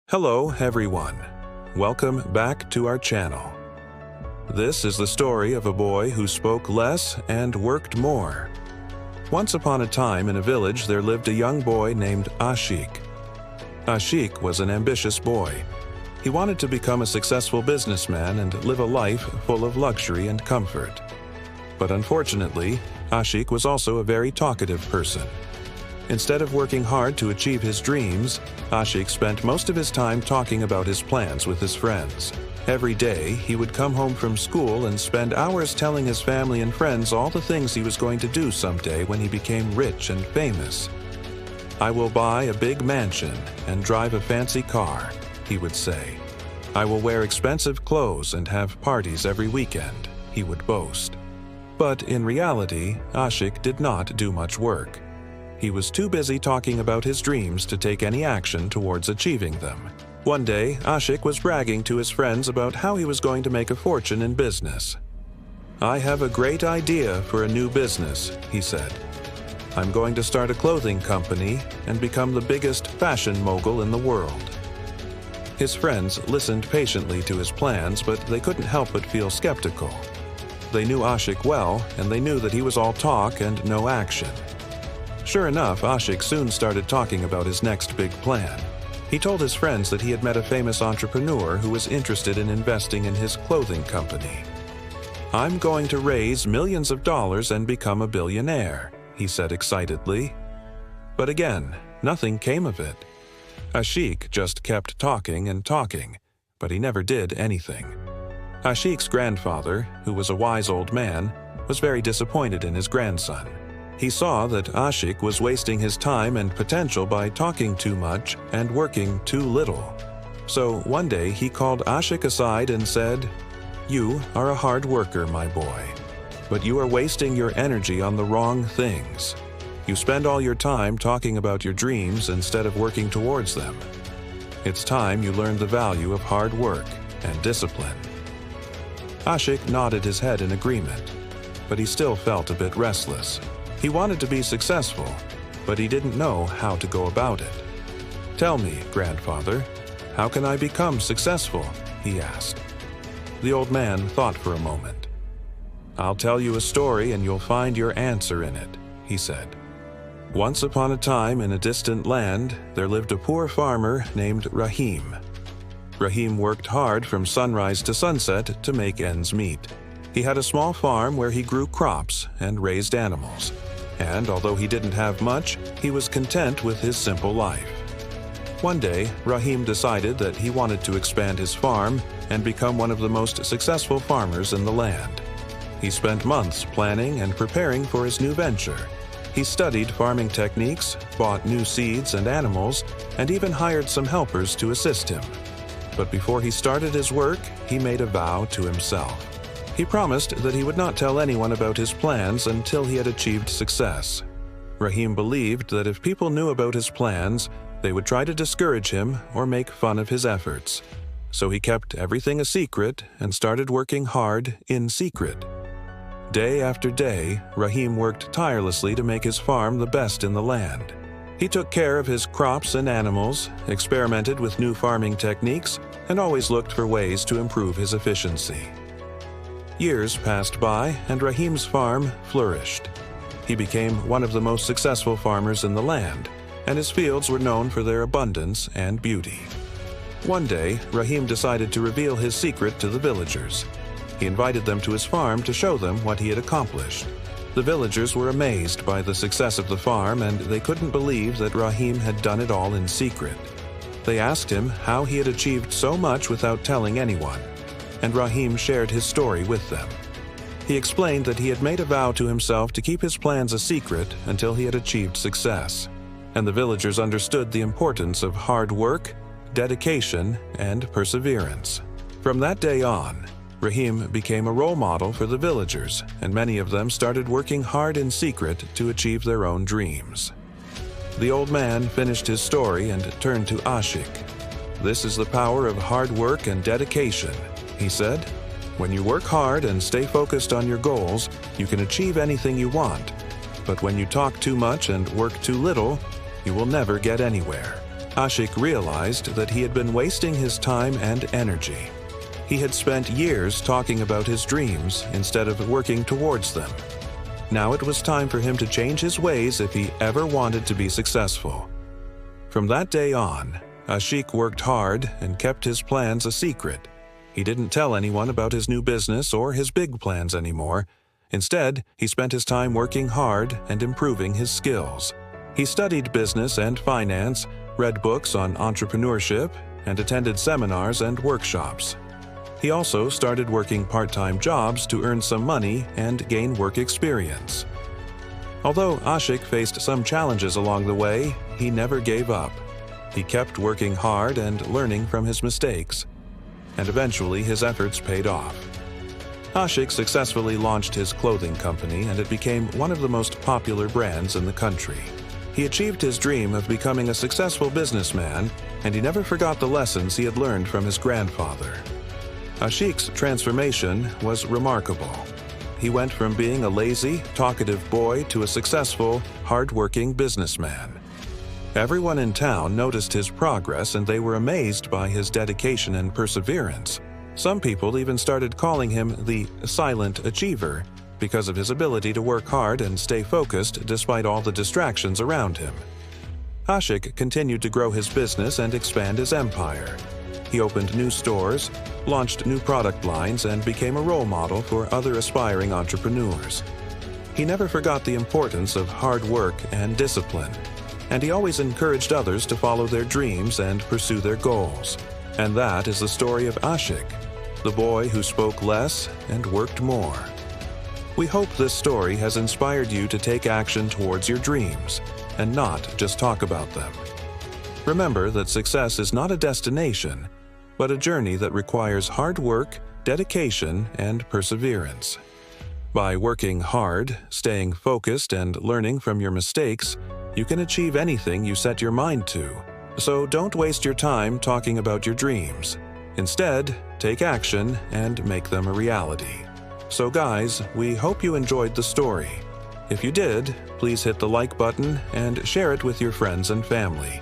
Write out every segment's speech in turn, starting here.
Hello, everyone. Welcome back to our channel. This is the story of a boy who spoke less and worked more. Once upon a time in a village there lived a young boy named Ashik. Ashik was an ambitious boy. He wanted to become a successful businessman and live a life full of luxury and comfort. But unfortunately, Ashik was also a very talkative person. Instead of working hard to achieve his dreams, Ashik spent most of his time talking about his plans with his friends. Every day, he would come home from school and spend hours telling his family and friends all the things he was going to do someday when he became rich and famous. "I will buy a big mansion and drive a fancy car," he would say. "I will wear expensive clothes and have parties every weekend," he would boast. But in reality, Ashik did not do much work. He was too busy talking about his dreams to take any action towards achieving them. One day, Ashik was bragging to his friends about how he was going to make a fortune in business. "I have a great idea for a new business," he said. "I'm going to start a clothing company and become the biggest fashion mogul in the world." His friends listened patiently to his plans, but they couldn't help but feel skeptical. They knew Ashik well, and they knew that he was all talk and no action. Sure enough, Ashik soon started talking about his next big plan. He told his friends that he had met a famous entrepreneur who was interested in investing in his clothing company. "I'm going to raise millions of dollars and become a billionaire," he said excitedly. But again, nothing came of it. Ashik just kept talking and talking, but he never did anything. Ashik's grandfather, who was a wise old man, was very disappointed in his grandson. He saw that Ashik was wasting his time and potential by talking too much and working too little. So one day he called Ashik aside and said, "You are a hard worker, my boy, but you are wasting your energy on the wrong things. You spend all your time talking about your dreams instead of working towards them. It's time you learn the value of hard work and discipline." Ashik nodded his head in agreement, but he still felt a bit restless. He wanted to be successful, but he didn't know how to go about it. "Tell me, grandfather, how can I become successful?" he asked. The old man thought for a moment. "I'll tell you a story and you'll find your answer in it," he said. Once upon a time in a distant land, there lived a poor farmer named Rahim. Rahim worked hard from sunrise to sunset to make ends meet. He had a small farm where he grew crops and raised animals. And although he didn't have much, he was content with his simple life. One day, Rahim decided that he wanted to expand his farm and become one of the most successful farmers in the land. He spent months planning and preparing for his new venture. He studied farming techniques, bought new seeds and animals, and even hired some helpers to assist him. But before he started his work, he made a vow to himself. He promised that he would not tell anyone about his plans until he had achieved success. Rahim believed that if people knew about his plans, they would try to discourage him or make fun of his efforts. So he kept everything a secret and started working hard in secret. Day after day, Rahim worked tirelessly to make his farm the best in the land. He took care of his crops and animals, experimented with new farming techniques, and always looked for ways to improve his efficiency. Years passed by, and Rahim's farm flourished. He became one of the most successful farmers in the land, and his fields were known for their abundance and beauty. One day, Rahim decided to reveal his secret to the villagers. He invited them to his farm to show them what he had accomplished. The villagers were amazed by the success of the farm, and they couldn't believe that Rahim had done it all in secret. They asked him how he had achieved so much without telling anyone, and Rahim shared his story with them. He explained that he had made a vow to himself to keep his plans a secret until he had achieved success, and the villagers understood the importance of hard work, dedication, and perseverance. From that day on, Rahim became a role model for the villagers, and many of them started working hard in secret to achieve their own dreams. The old man finished his story and turned to Ashik. "This is the power of hard work and dedication," he said. "When you work hard and stay focused on your goals, you can achieve anything you want. But when you talk too much and work too little, you will never get anywhere." Ashik realized that he had been wasting his time and energy. He had spent years talking about his dreams instead of working towards them. Now it was time for him to change his ways if he ever wanted to be successful. From that day on, Ashik worked hard and kept his plans a secret. He didn't tell anyone about his new business or his big plans anymore. Instead, he spent his time working hard and improving his skills. He studied business and finance, read books on entrepreneurship, and attended seminars and workshops. He also started working part-time jobs to earn some money and gain work experience. Although Ashik faced some challenges along the way, he never gave up. He kept working hard and learning from his mistakes. And eventually his efforts paid off. Ashik successfully launched his clothing company, and it became one of the most popular brands in the country. He achieved his dream of becoming a successful businessman, and he never forgot the lessons he had learned from his grandfather. Ashik's transformation was remarkable. He went from being a lazy, talkative boy to a successful, hard-working businessman. Everyone in town noticed his progress, and they were amazed by his dedication and perseverance. Some people even started calling him the silent achiever because of his ability to work hard and stay focused despite all the distractions around him. Ashik continued to grow his business and expand his empire. He opened new stores, launched new product lines, and became a role model for other aspiring entrepreneurs. He never forgot the importance of hard work and discipline, and he always encouraged others to follow their dreams and pursue their goals. And that is the story of Ashik, the boy who spoke less and worked more. We hope this story has inspired you to take action towards your dreams and not just talk about them. Remember that success is not a destination, but a journey that requires hard work, dedication, and perseverance. By working hard, staying focused, and learning from your mistakes, you can achieve anything you set your mind to. So don't waste your time talking about your dreams. Instead, take action and make them a reality. So guys, we hope you enjoyed the story. If you did, please hit the like button and share it with your friends and family.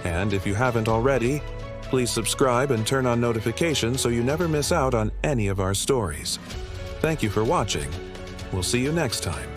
And if you haven't already, please subscribe and turn on notifications so you never miss out on any of our stories. Thank you for watching. We'll see you next time.